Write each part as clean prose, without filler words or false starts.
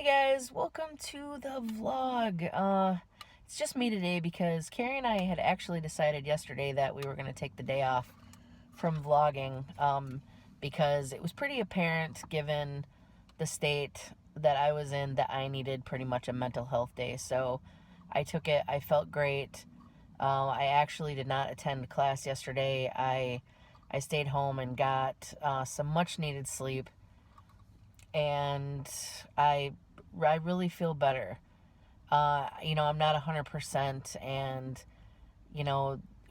Guys, welcome to the vlog. It's just me today because Carrie and I had actually decided yesterday that we were going to take the day off from vlogging, because it was pretty apparent, given the state that I was in, that I needed pretty much a mental health day. So I took it. I felt great. I actually did not attend class yesterday. I stayed home and got some much needed sleep, and I really feel better. I'm not 100%, and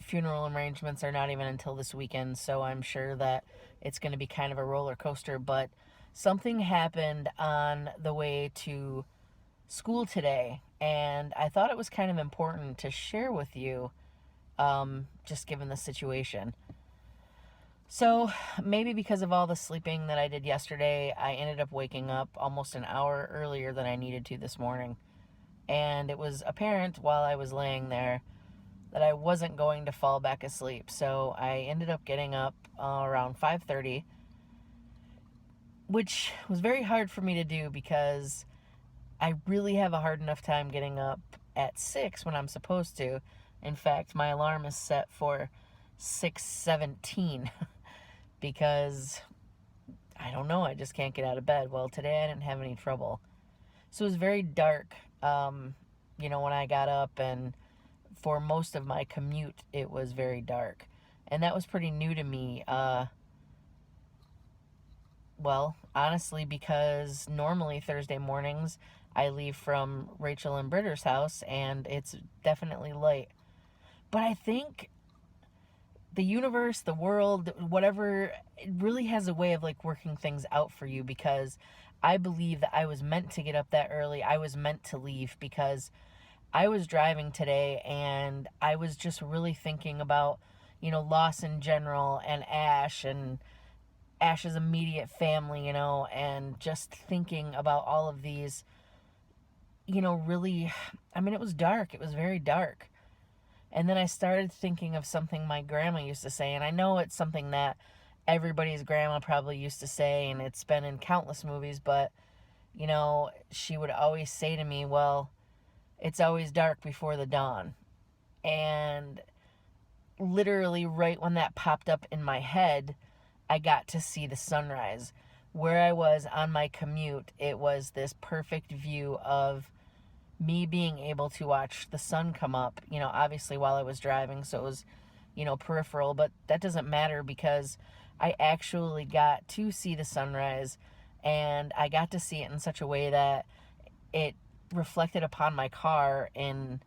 funeral arrangements are not even until this weekend, so I'm sure that it's going to be kind of a roller coaster. But something happened on the way to school today, and I thought it was kind of important to share with you, just given the situation. So maybe because of all the sleeping that I did yesterday, I ended up waking up almost an hour earlier than I needed to this morning. And it was apparent while I was laying there that I wasn't going to fall back asleep. So I ended up getting up around 5:30, which was very hard for me to do because I really have a hard enough time getting up at 6 when I'm supposed to. In fact, my alarm is set for 6:17 because I don't know, I just can't get out of bed. Well, today I didn't have any trouble. So it was very dark, when I got up, and for most of my commute, it was very dark. And that was pretty new to me. Well, honestly, because normally Thursday mornings, I leave from Rachel and Britter's house, and it's definitely light. But I think the universe, the world, whatever, it really has a way of working things out for you, because I believe that I was meant to get up that early. I was meant to leave because I was driving today and I was just really thinking about, loss in general, and Ash's immediate family, and just thinking about all of these, really, it was dark. It was very dark. And then I started thinking of something my grandma used to say, and I know it's something that everybody's grandma probably used to say, and it's been in countless movies, but, she would always say to me, well, it's always dark before the dawn. And literally right when that popped up in my head, I got to see the sunrise. Where I was on my commute, it was this perfect view of me being able to watch the sun come up, obviously while I was driving, so it was, peripheral, but that doesn't matter because I actually got to see the sunrise, and I got to see it in such a way that it reflected upon my car in,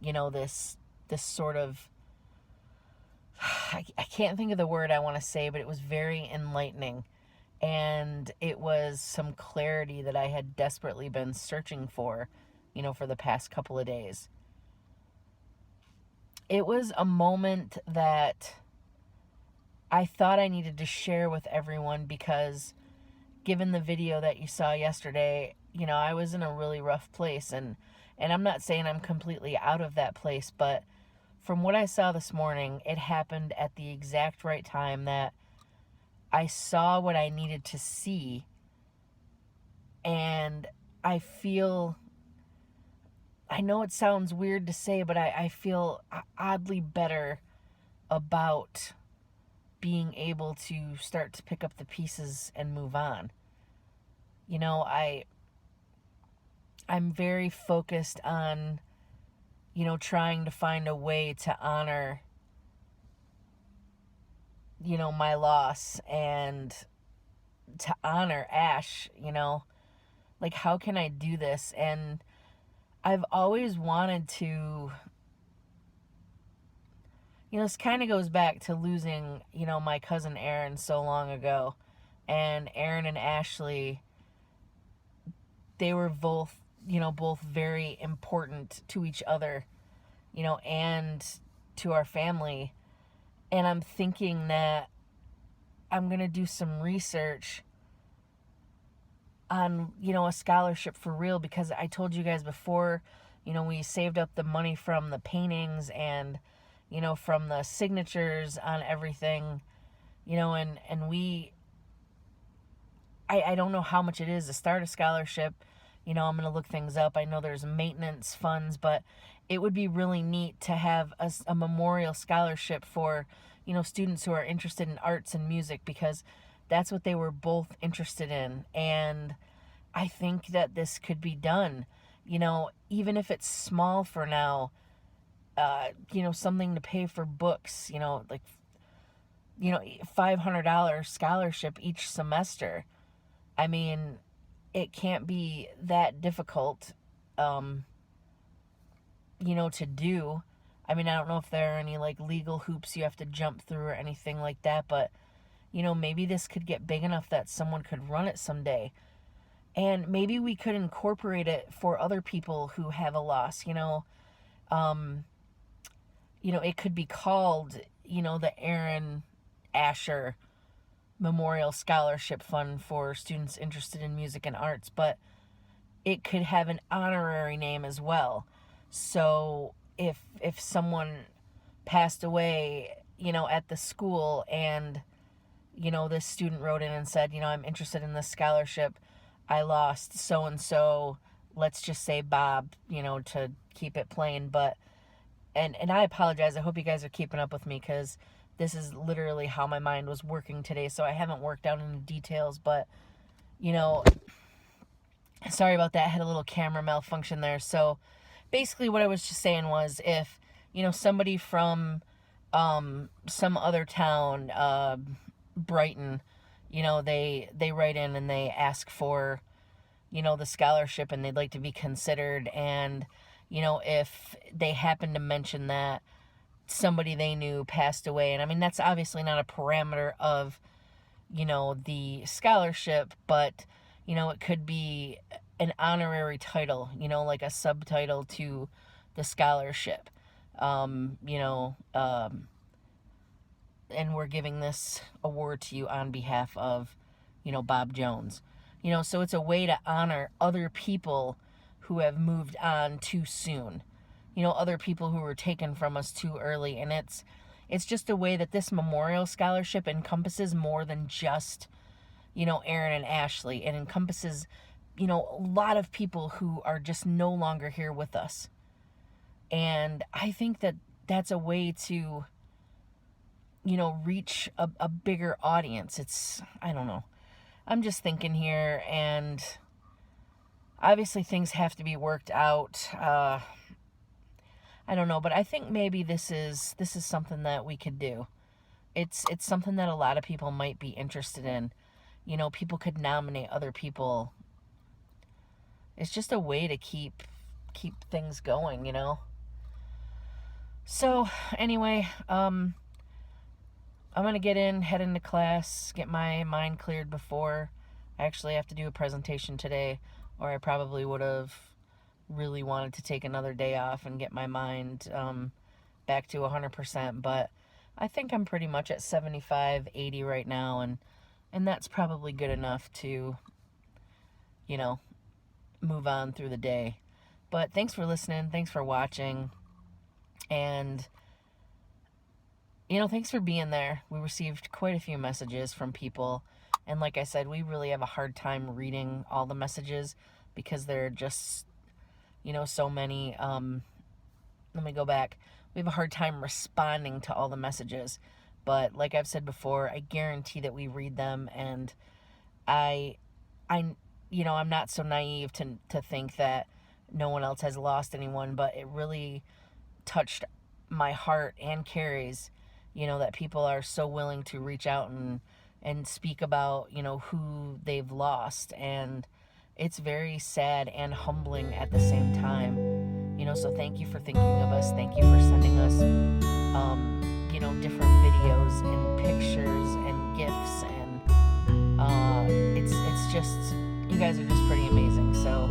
this sort of, I can't think of the word I want to say, but it was very enlightening, and it was some clarity that I had desperately been searching for, for the past couple of days. It was a moment that I thought I needed to share with everyone because, given the video that you saw yesterday, I was in a really rough place, and I'm not saying I'm completely out of that place, but from what I saw this morning, it happened at the exact right time that I saw what I needed to see, and I know it sounds weird to say, but I feel oddly better about being able to start to pick up the pieces and move on. I'm very focused on, trying to find a way to honor, my loss, and to honor Ash, how can I do this? And I've always wanted to, this kind of goes back to losing, my cousin Aaron so long ago. And Aaron and Ashley, they were both very important to each other, and to our family. And I'm thinking that I'm going to do some research on, a scholarship for real, because I told you guys before, we saved up the money from the paintings and, from the signatures on everything, and I don't know how much it is to start a scholarship, I'm going to look things up. I know there's maintenance funds, but it would be really neat to have a memorial scholarship for, students who are interested in arts and music, because that's what they were both interested in. And I think that this could be done, even if it's small for now, something to pay for books, like, $500 scholarship each semester. I mean, it can't be that difficult, to do. I mean, I don't know if there are any like legal hoops you have to jump through or anything like that, but, maybe this could get big enough that someone could run it someday. And maybe we could incorporate it for other people who have a loss, it could be called, the Aaron Asher Memorial Scholarship Fund for students interested in music and arts, but it could have an honorary name as well. So if someone passed away, at the school, and, this student wrote in and said, I'm interested in this scholarship, I lost so-and-so, let's just say Bob, to keep it plain, but, and I apologize, I hope you guys are keeping up with me, because this is literally how my mind was working today, so I haven't worked out any details, but, sorry about that, I had a little camera malfunction there. So basically what I was just saying was, if, somebody from some other town, Brighton, they write in and they ask for, the scholarship, and they'd like to be considered, and, if they happen to mention that somebody they knew passed away, and I mean, that's obviously not a parameter of, the scholarship, but, it could be an honorary title, like a subtitle to the scholarship, and we're giving this award to you on behalf of, Bob Jones, so it's a way to honor other people who have moved on too soon, other people who were taken from us too early. And it's just a way that this memorial scholarship encompasses more than just, Aaron and Ashley. It encompasses, a lot of people who are just no longer here with us. And I think that that's a way to, reach a bigger audience. I don't know. I'm just thinking here, and obviously things have to be worked out. I don't know, but I think maybe this is something that we could do. It's something that a lot of people might be interested in. People could nominate other people. It's just a way to keep things going, So anyway, I'm going to head into class, get my mind cleared before I actually have to do a presentation today, or I probably would have really wanted to take another day off and get my mind back to 100%, but I think I'm pretty much at 75, 80 right now, and that's probably good enough to, move on through the day. But thanks for listening, thanks for watching, and, thanks for being there. We received quite a few messages from people, and like I said, we really have a hard time reading all the messages, because they're just, so many. Let me go back. We have a hard time responding to all the messages, but like I've said before, I guarantee that we read them, and I'm not so naive to think that no one else has lost anyone, but it really touched my heart and Cari's, that people are so willing to reach out and speak about, who they've lost, and it's very sad and humbling at the same time, so thank you for thinking of us, thank you for sending us, different videos and pictures and gifts, and it's just, you guys are just pretty amazing, so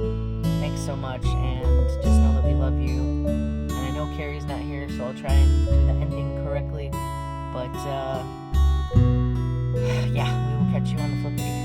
thanks so much, and just know that we love you, and I know Cari's not here, so I'll try and do the ending correctly, but, yeah, we will catch you on the flippity.